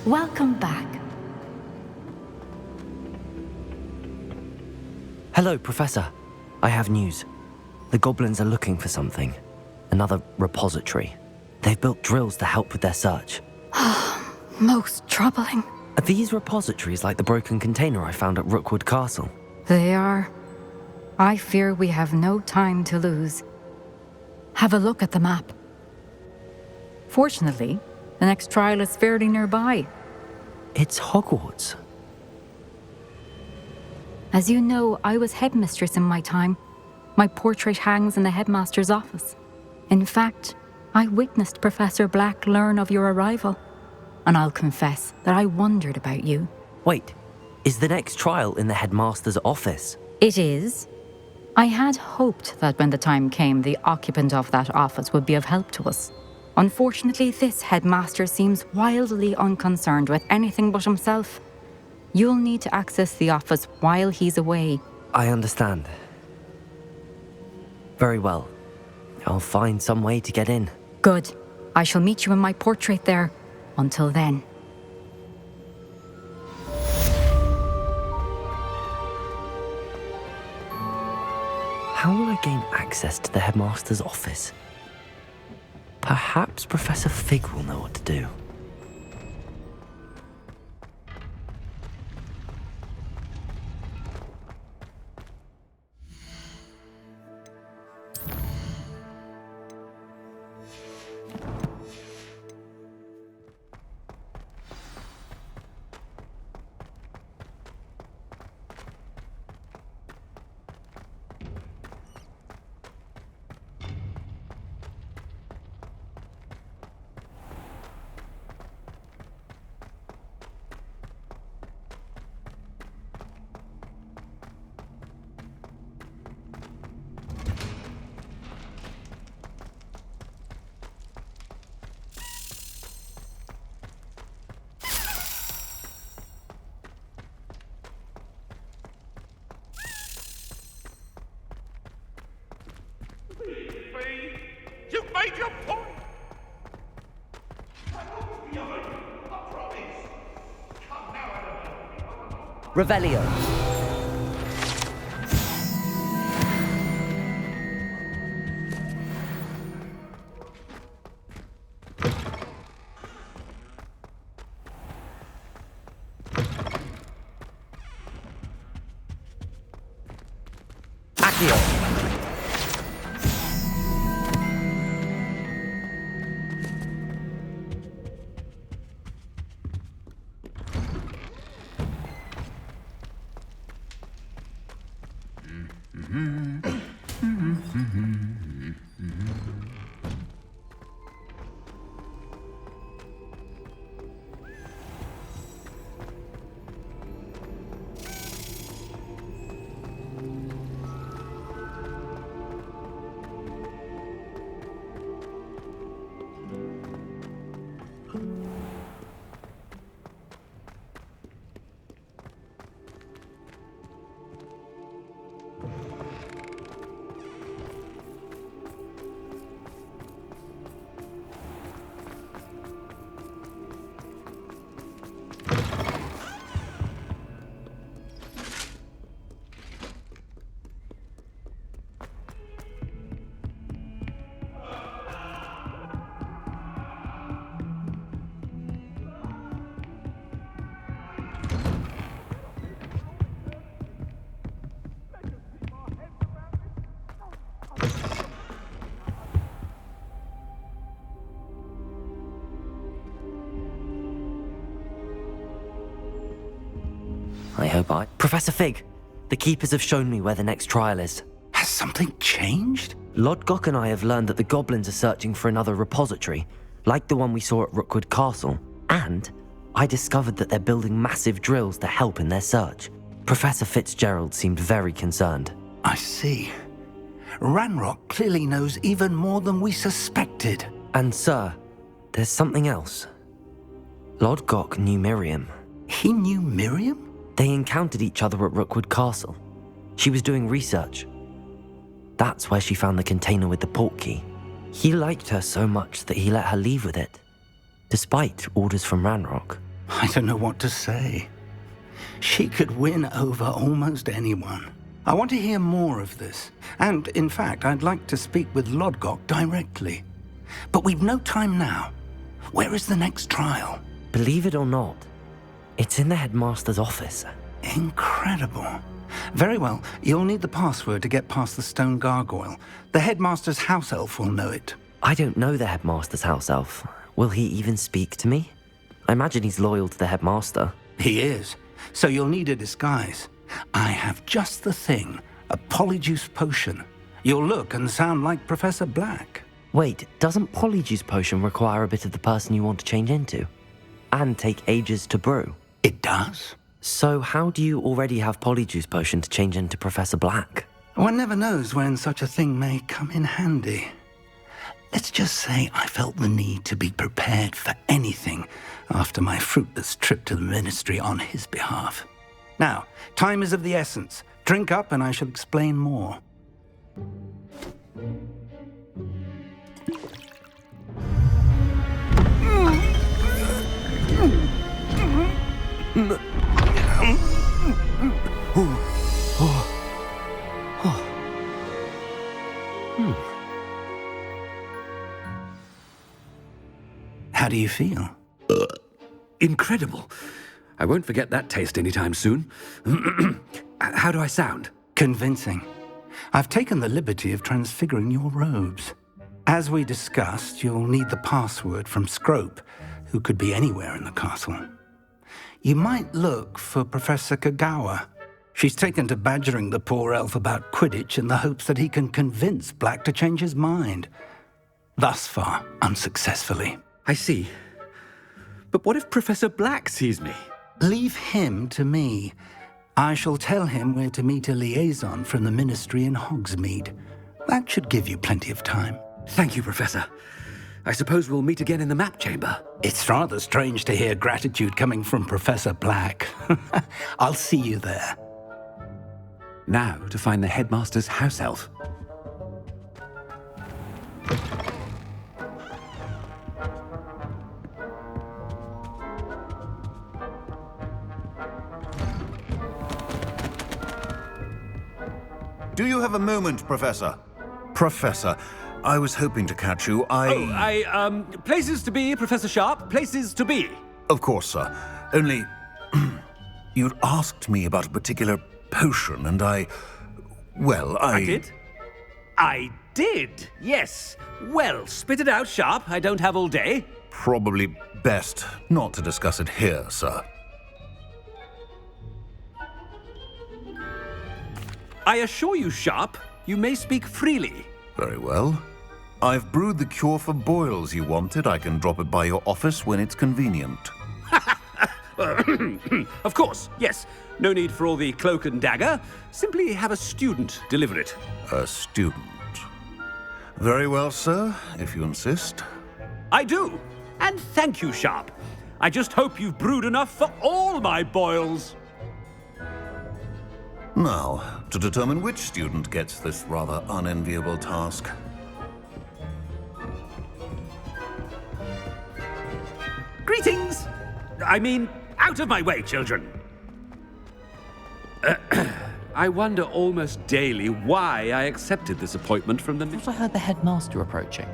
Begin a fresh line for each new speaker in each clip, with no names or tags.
Welcome back.
Hello, Professor. I have news. The goblins are looking for something. Another repository. They've built drills to help with their search.
Most troubling.
Are these repositories like the broken container I found at Rookwood Castle?
They are. I fear we have no time to lose. Have a look at the map. Fortunately, the next trial is fairly nearby.
It's Hogwarts.
As you know, I was headmistress in my time. My portrait hangs in the headmaster's office. In fact, I witnessed Professor Black learn of your arrival. And I'll confess that I wondered about you.
Wait, is the next trial in the headmaster's office?
It is. I had hoped that when the time came, the occupant of that office would be of help to us. Unfortunately, this headmaster seems wildly unconcerned with anything but himself. You'll need to access the office while he's away.
I understand. Very well. I'll find some way to get in.
Good. I shall meet you in my portrait there. Until then.
How will I gain access to the headmaster's office? Perhaps Professor Fig will know what to do.
You've made your point! I promise! Come now, Annabelle.
Revelio. Accio. I hope Professor Fig, the Keepers have shown me where the next trial is.
Has something changed?
Lodgok and I have learned that the goblins are searching for another repository, like the one we saw at Rookwood Castle. And I discovered that they're building massive drills to help in their search. Professor Fitzgerald seemed very concerned.
I see. Ranrock clearly knows even more than we suspected.
And sir, there's something else. Lodgok knew Miriam.
He knew Miriam?
They encountered each other at Rookwood Castle. She was doing research. That's where she found the container with the portkey. He liked her so much that he let her leave with it, despite orders from Ranrock.
I don't know what to say. She could win over almost anyone. I want to hear more of this. And, in fact, I'd like to speak with Lodgok directly. But we've no time now. Where is the next trial?
Believe it or not, it's in the headmaster's office.
Incredible. Very well. You'll need the password to get past the stone gargoyle. The headmaster's house elf will know it.
I don't know the headmaster's house elf. Will he even speak to me? I imagine he's loyal to the headmaster.
He is. So you'll need a disguise. I have just the thing. A polyjuice potion. You'll look and sound like Professor Black.
Wait, doesn't Polyjuice potion require a bit of the person you want to change into? And take ages to brew?
It does.
So how do you already have Polyjuice potion to change into Professor Black?
One never knows when such a thing may come in handy. Let's just say I felt the need to be prepared for anything after my fruitless trip to the ministry on his behalf. Now, time is of the essence. Drink up and I shall explain more. How do you feel?
Incredible. I won't forget that taste anytime soon. How do I sound?
Convincing. I've taken the liberty of transfiguring your robes. As we discussed, you'll need the password from Scrope, who could be anywhere in the castle. You might look for Professor Kagawa. She's taken to badgering the poor elf about Quidditch in the hopes that he can convince Black to change his mind. Thus far, unsuccessfully.
I see. But what if Professor Black sees me?
Leave him to me. I shall tell him where to meet a liaison from the ministry in Hogsmeade. That should give you plenty of time.
Thank you, Professor. I suppose we'll meet again in the map chamber.
It's rather strange to hear gratitude coming from Professor Black. I'll see you there.
Now to find the headmaster's house elf.
Do you have a moment, Professor? Professor, I was hoping to catch you.
Places to be, Professor Sharp, places to be.
Of course, sir. Only, you'd asked me about a particular potion, and I
did? I did, yes. Well, spit it out, Sharp. I don't have all day.
Probably best not to discuss it here, sir.
I assure you, Sharp, you may speak freely.
Very well. I've brewed the cure for boils you wanted. I can drop it by your office when it's convenient.
Of course, yes. No need for all the cloak and dagger. Simply have a student deliver it.
A student. Very well, sir, if you insist.
I do. And thank you, Sharp. I just hope you've brewed enough for all my boils.
Now, to determine which student gets this rather unenviable task.
Greetings! I mean, out of my way, children. I wonder almost daily why I accepted this appointment from the...
I thought I heard the headmaster approaching.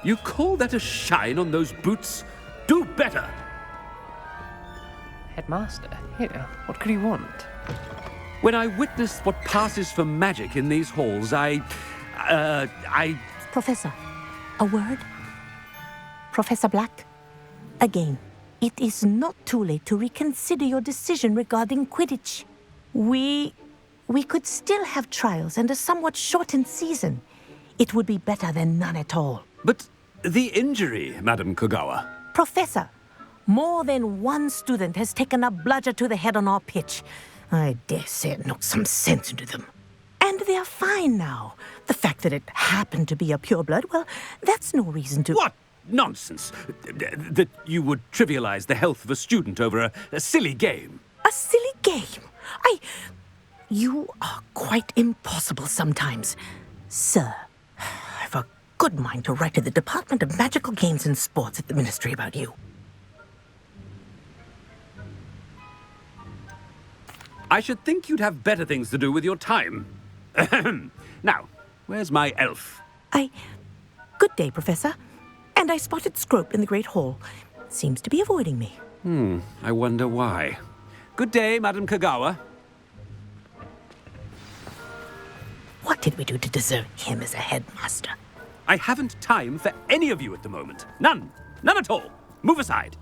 You call that a shine on those boots? Do better!
Headmaster? Here, what could he want?
When I witnessed what passes for magic in these halls, I...
Professor, a word? Professor Black? Again, it is not too late to reconsider your decision regarding Quidditch. We could still have trials and a somewhat shortened season. It would be better than none at all.
But the injury, Madam Kogawa.
Professor, more than one student has taken a bludger to the head on our pitch. I dare say it knocked some sense into them. And they're fine now. The fact that it happened to be a pureblood, well, that's no reason to...
What? nonsense. That you would trivialize the health of a student over a silly game.
A silly game? You are quite impossible sometimes. Sir, I've a good mind to write to the Department of Magical Games and Sports at the Ministry about you.
I should think you'd have better things to do with your time. Now, where's my elf?
Good day, Professor. And I spotted Scrope in the Great Hall. Seems to be avoiding me.
I wonder why. Good day, Madam Kagawa.
What did we do to deserve him as a headmaster?
I haven't time for any of you at the moment. None. None at all. Move aside.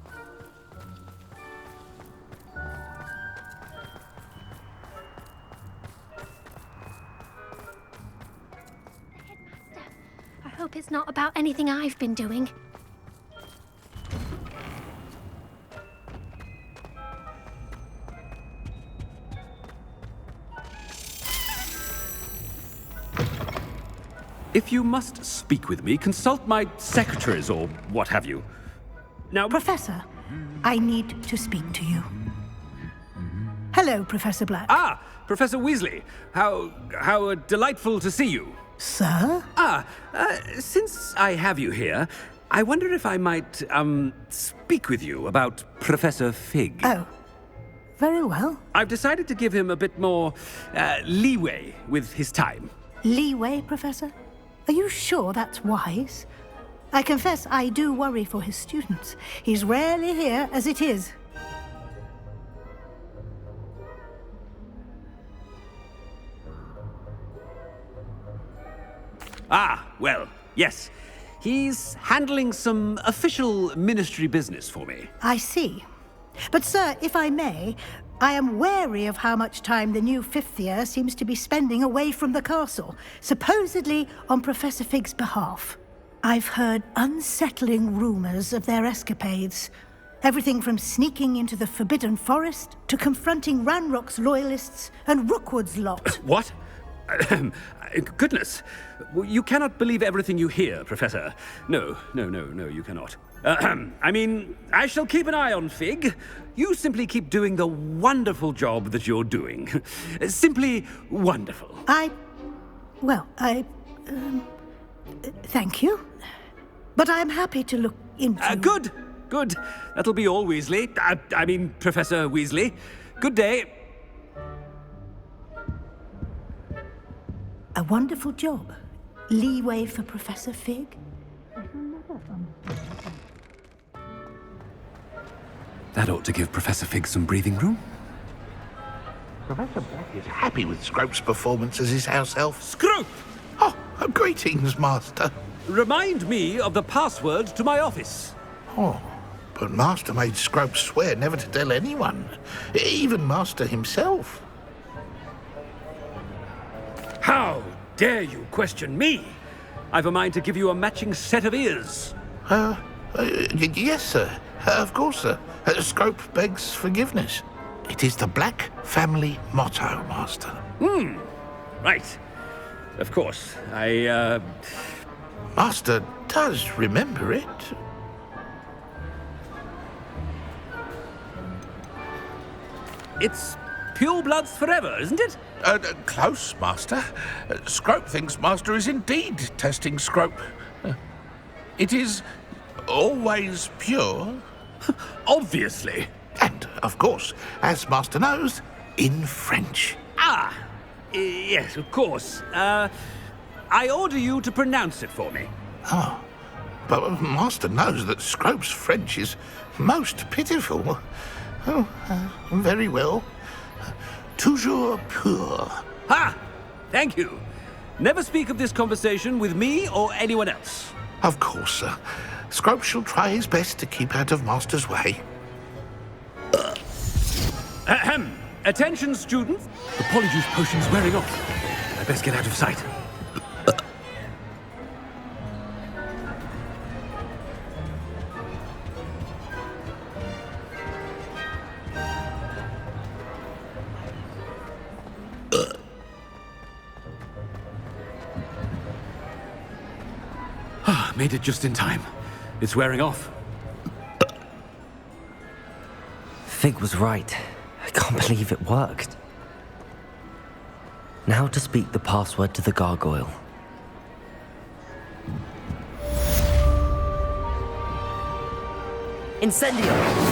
I hope it's not about anything I've been doing.
If you must speak with me, consult my secretaries or what have you. Now,
Professor, I need to speak to you. Hello, Professor Black.
Ah, Professor Weasley. How delightful to see you.
Sir?
Since I have you here, I wonder if I might, speak with you about Professor Fig.
Oh, very well.
I've decided to give him a bit more, leeway with his time.
Leeway, Professor? Are you sure that's wise? I confess I do worry for his students. He's rarely here as it is.
Well, yes. He's handling some official ministry business for me.
I see. But, sir, if I may, I am wary of how much time the new fifth year seems to be spending away from the castle, supposedly on Professor Fig's behalf. I've heard unsettling rumors of their escapades. Everything from sneaking into the Forbidden Forest to confronting Ranrock's loyalists and Rookwood's lot.
What? Goodness. You cannot believe everything you hear, Professor. No, you cannot. I mean, I shall keep an eye on Fig. You simply keep doing the wonderful job that you're doing. Simply wonderful.
Thank you. But I'm happy to look into...
Good. That'll be all, Weasley. I mean, Professor Weasley. Good day.
A wonderful job. Leeway for Professor Fig.
That ought to give Professor Fig some breathing room.
Professor Black is happy with Scrope's performance as his house elf.
Scrope!
Oh, greetings, Master.
Remind me of the password to my office.
Oh, but Master made Scrope swear never to tell anyone, even Master himself.
How dare you question me? I've a mind to give you a matching set of ears.
Yes, sir. Of course, sir. Scrope begs forgiveness. It is the Black family motto, Master.
Right. Of course.
Master does remember it.
It's pure bloods forever, isn't it?
Close, Master. Scrope thinks Master is indeed testing Scrope. It is always pure.
Obviously.
And, of course, as Master knows, in French.
Yes, of course. I order you to pronounce it for me.
Oh, but Master knows that Scrope's French is most pitiful. Oh, very well. Toujours pur.
Thank you. Never speak of this conversation with me or anyone else.
Of course, sir. Scrope shall try his best to keep out of Master's way.
Attention, students. The Polyjuice potion's wearing off. I best get out of sight. Made it just in time. It's wearing off.
Fig was right. I can't believe it worked. Now to speak the password to the gargoyle. Incendio!